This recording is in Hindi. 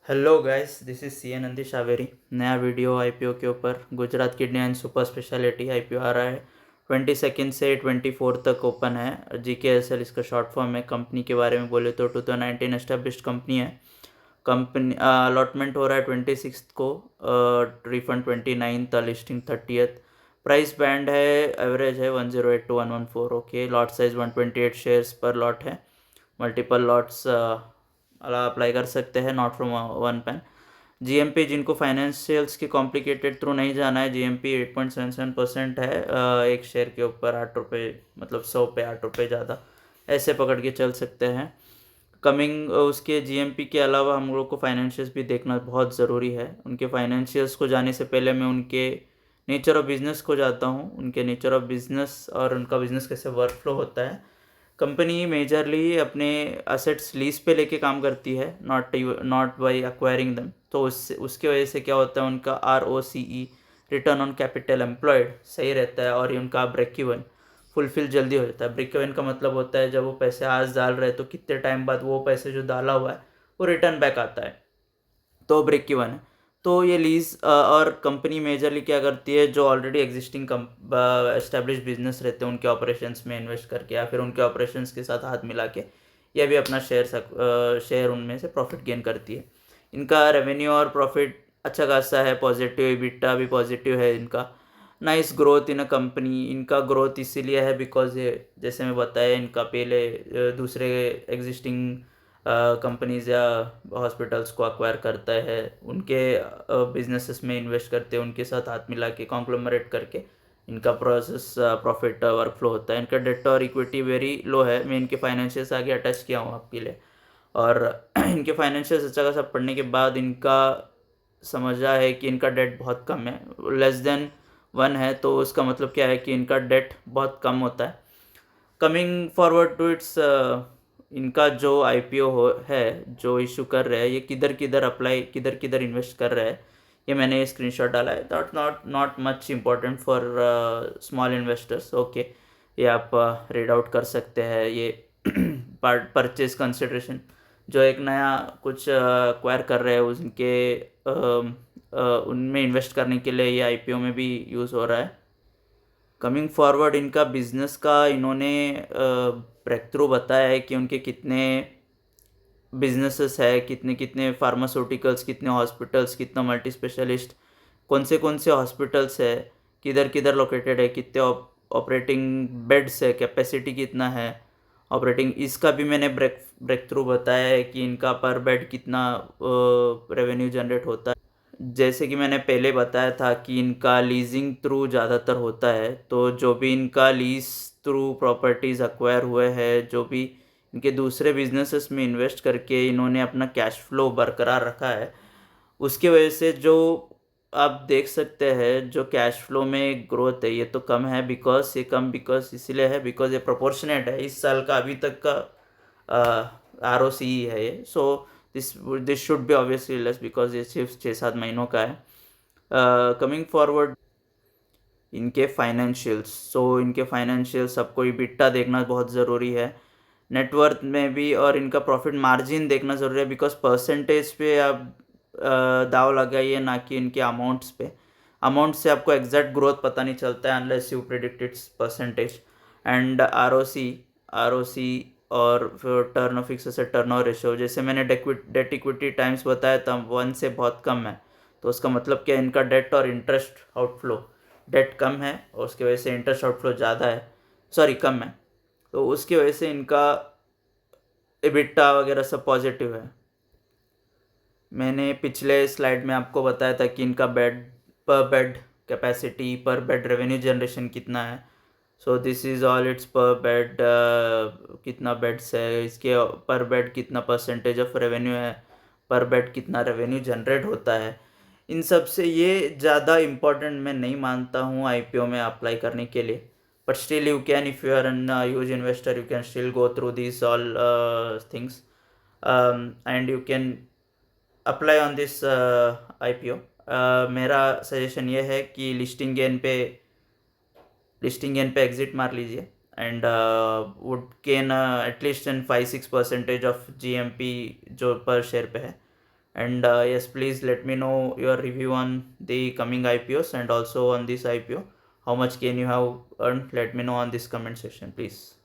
Hello guys, this is C N Nandish Shaveri. नया वीडियो आईपीओ के ऊपर। Gujarat kidney and super speciality IPO आ रहा है। 22 से 24 तक ओपन है। जीकेएसएल इसका शॉर्ट फॉर्म है। कंपनी के बारे में बोले तो 2019 एस्टेब्लिश्ड कंपनी है। कंपनी अलॉटमेंट हो रहा है 26 को, refund 29, listing 30th। Price band है, एवरेज है 108 to 114। Okay, lot size 128 shares per lot है। मल्टीपल लॉट्स अप्लाई कर सकते हैं, not from one PAN. GMP जिनको फाइनेंशियल्स के कॉम्प्लिकेटेड थ्रू नहीं जाना है, जीएमपी 8.77% है। एक शेयर के ऊपर 8 रुपये, मतलब 100 पे 8 रुपये ज़्यादा, ऐसे पकड़ के चल सकते हैं। कमिंग उसके जीएमपी के अलावा हम लोग को फाइनेंशियल्स भी देखना बहुत ज़रूरी है। उनके फाइनेंशियल्स को जाने से पहले मैं उनके नेचर ऑफ बिज़नेस को जाता हूँ, उनके नेचर ऑफ बिज़नेस और उनका बिज़नेस कैसे वर्क फ्लो होता है। कंपनी मेजरली अपने असेट्स लीज पे लेके काम करती है, नॉट बाई एक्वायरिंग दम। तो उसके वजह से क्या होता है, उनका ROCE, return on capital employed, सही रहता है। और उनका ब्रेक इवन फुलफिल जल्दी हो जाता है। ब्रेक इवन का मतलब होता है जब वो पैसे आज डाल रहे हैं तो कितने टाइम बाद वो पैसे जो डाला हुआ है वो रिटर्न बैक आता है, तो ब्रेक इवन है। तो ये लीज और कंपनी मेजरली क्या करती है, जो ऑलरेडी एग्जिस्टिंग एस्टेब्लिश बिजनेस रहते हैं उनके ऑपरेशंस में इन्वेस्ट करके या फिर उनके ऑपरेशंस के साथ हाथ मिला के ये भी अपना शेयर उनमें से प्रॉफिट गेन करती है। इनका रेवेन्यू और प्रॉफिट अच्छा खासा है, पॉजिटिव। EBITDA भी पॉजिटिव है इनका। Nice growth in a company. इनका ग्रोथ इसीलिए है बिकॉज ये, जैसे मैं बताया, इनका पहले दूसरे एग्जिस्टिंग कंपनीज या हॉस्पिटल्स को अक्वायर करता है, उनके बिजनेसेस में इन्वेस्ट करते हैं, उनके साथ हाथ मिला के कॉन्ग्लोमरेट करके इनका प्रोसेस प्रॉफिट वर्क फ्लो होता है। इनका डेट और इक्विटी वेरी लो है। मैं इनके फाइनेंशियल्स आगे अटैच किया हूँ आपके लिए। और इनके फाइनेंशियल्स अच्छा खासा पढ़ने के बाद इनका समझा है कि इनका डेट बहुत कम है, लेस देन 1 है। तो उसका मतलब क्या है कि इनका डेट बहुत कम होता है। कमिंग फॉरवर्ड टू इट्स, इनका जो आईपीओ है, जो इशू कर रहे हैं, ये किधर किधर अप्लाई, किधर किधर इन्वेस्ट कर रहे हैं, ये मैंने ये स्क्रीनशॉट डाला है। That not much important for small investors. Okay, ये आप रीड आउट कर सकते हैं। ये परचेज कंसिडरेशन, जो एक नया कुछ एक्वायर कर रहे हैं उनके उनमें इन्वेस्ट करने के लिए ये आईपीओ में भी यूज़ हो रहा है। कमिंग फॉरवर्ड, इनका बिजनेस का इन्होंने ब्रेक थ्रू बताया है कि उनके कितने बिजनेसेस है, कितने कितने फार्मास्यूटिकल्स, कितने हॉस्पिटल्स, कितना मल्टी स्पेशलिस्ट, कौन से हॉस्पिटल्स है, किधर किधर लोकेटेड है, कितने ऑपरेटिंग बेड्स है, कैपेसिटी कितना है ऑपरेटिंग, इसका भी मैंने ब्रेक थ्रू बताया है कि इनका पर बेड कितना रेवेन्यू जनरेट होता है। जैसे कि मैंने पहले बताया था कि इनका लीजिंग थ्रू ज़्यादातर होता है। तो जो भी इनका लीज थ्रू प्रॉपर्टीज़ अक्वायर हुए हैं, जो भी इनके दूसरे बिजनेसेस में इन्वेस्ट करके इन्होंने अपना कैश फ्लो बरकरार रखा है, उसकी वजह से जो आप देख सकते हैं, जो कैश फ्लो में ग्रोथ है, ये तो कम है। बिकॉज इसीलिए है बिकॉज ये प्रोपोर्शनेट है इस साल का अभी तक का ROCE है ये। So this this should be obviously less because ये सिर्फ 6-7 महीनों का है। कमिंग फॉरवर्ड, इनके फाइनेंशियल्स, इनके फाइनेंशियल्स सबको EBITDA देखना बहुत ज़रूरी है, नेटवर्थ में भी। और इनका प्रॉफिट मार्जिन देखना ज़रूरी है बिकॉज परसेंटेज पे आप दाव लगाइए, ना कि इनके अमाउंट्स पे। अमाउंट से आपको एग्जैक्ट ग्रोथ पता नहीं चलता है unless you predict it's percentage. And ROC और फिर turn fix asset turnover ratio, जैसे मैंने डेट इक्विटी टाइम्स बताया था, 1 से बहुत कम है। तो उसका मतलब क्या, इनका डेट और इंटरेस्ट आउटफ्लो, डेट कम है और उसकी वजह से इंटरेस्ट आउटफ्लो ज़्यादा है, सॉरी कम है। तो उसकी वजह से इनका EBITDA वगैरह सब पॉजिटिव है। मैंने पिछले स्लाइड में आपको बताया था कि इनका बेड कैपेसिटी, पर बेड रेवेन्यू जनरेशन कितना है। So this is all it's पर बेड, कितना बेड्स है, इसके पर बेड कितना परसेंटेज ऑफ रेवेन्यू है, पर बेड कितना रेवेन्यू जनरेट होता है। इन सब से ये ज़्यादा इम्पोर्टेंट मैं नहीं मानता हूँ आईपीओ में अप्लाई करने के लिए। But still you can, if you are an huge investor, you can still go through this all things and you can apply on this IPO। मेरा सजेशन ये है कि लिस्टिंग गेन पे एग्जिट मार लीजिए and would gain at least in 5-6% of GMP जो पर शेयर पे है। And yes, please let me know your review on the coming IPOs and also on this IPO. How much gain you have earned? Let me know on this comment section, please.